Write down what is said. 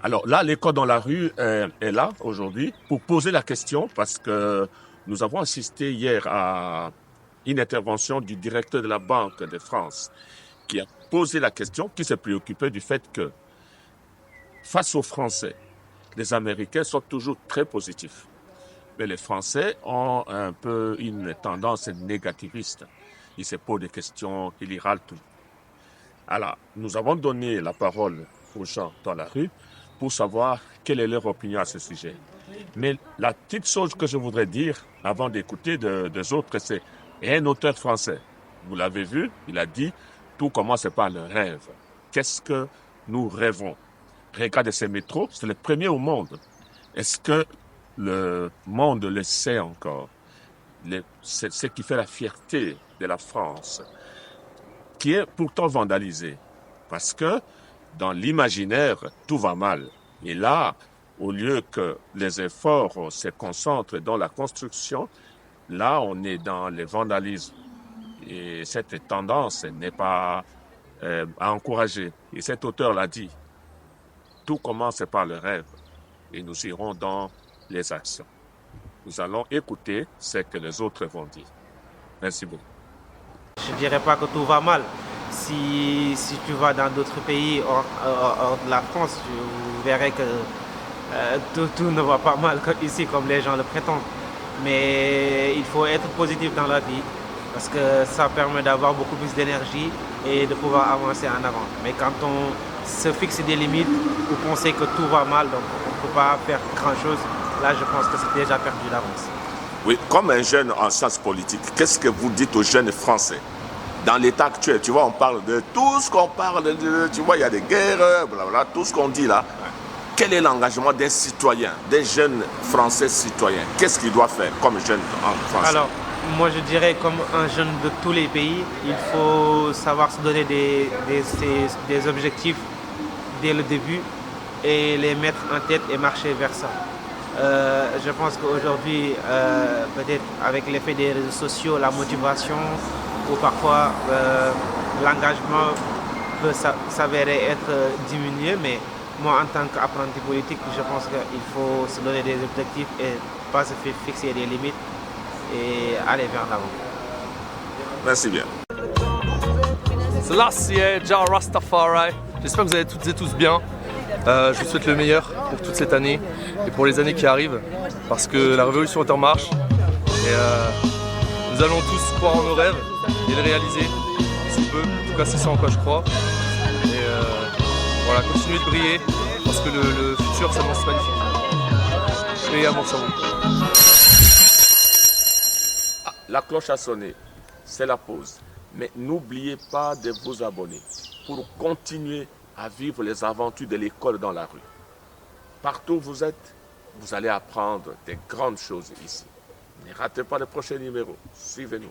Alors là, l'école dans la rue est là aujourd'hui pour poser la question parce que nous avons assisté hier à une intervention du directeur de la Banque de France qui a posé la question, qui s'est préoccupé du fait que face aux Français, les Américains sont toujours très positifs. Mais les Français ont un peu une tendance négativiste. Ils se posent des questions, ils y râlent tout. Alors, nous avons donné la parole aux gens dans la rue pour savoir quelle est leur opinion à ce sujet. Mais la petite chose que je voudrais dire avant d'écouter des autres, c'est un auteur français. Vous l'avez vu, il a dit, tout commence par le rêve. Qu'est-ce que nous rêvons? Regardez ces métros, c'est le premier au monde. Est-ce que le monde le sait encore? C'est ce qui fait la fierté de la France, qui est pourtant vandalisée. Parce que dans l'imaginaire, tout va mal. Et là, au lieu que les efforts se concentrent dans la construction, là, on est dans le vandalisme. Et cette tendance n'est pas à encourager. Et cet auteur l'a dit, tout commence par le rêve et nous irons dans les actions. Nous allons écouter ce que les autres vont dire. Merci beaucoup. Je ne dirais pas que tout va mal. Si tu vas dans d'autres pays hors de la France, tu verrais que tout ne va pas mal ici, comme les gens le prétendent. Mais il faut être positif dans la vie parce que ça permet d'avoir beaucoup plus d'énergie et de pouvoir avancer en avant. Mais quand on se fixe des limites ou penser que tout va mal, donc on ne peut pas faire grand-chose, là je pense que c'est déjà perdu d'avance. Oui, comme un jeune en sciences politiques, qu'est-ce que vous dites aux jeunes Français? Dans l'état actuel, tu vois, on parle de tout ce qu'on parle de, tu vois, il y a des guerres, blablabla, tout ce qu'on dit là. Quel est l'engagement d'un citoyen, d'un jeune Français citoyen? Qu'est-ce qu'il doit faire comme jeune en France? Alors, moi je dirais comme un jeune de tous les pays, il faut savoir se donner des objectifs dès le début et les mettre en tête et marcher vers ça. Je pense qu'aujourd'hui, peut-être avec l'effet des réseaux sociaux, la motivation ou parfois l'engagement peut s'avérer être diminué, mais moi en tant qu'apprenti politique, je pense qu'il faut se donner des objectifs et pas se fixer des limites et aller vers l'avant. Merci bien. Selassie, Jah Rastafari. J'espère que vous allez toutes et tous bien. Je vous souhaite le meilleur pour toute cette année et pour les années qui arrivent, parce que la révolution est en marche et nous allons tous croire en nos rêves et les réaliser si peu. En tout cas, c'est ça en quoi je crois. Et voilà, continuez de briller parce que le futur s'annonce magnifique. Et amour sur vous. Ah, la cloche a sonné, c'est la pause. Mais n'oubliez pas de vous abonner pour continuer à vivre les aventures de l'école dans la rue. Partout où vous êtes, vous allez apprendre des grandes choses ici. Ne ratez pas le prochain numéro. Suivez-nous.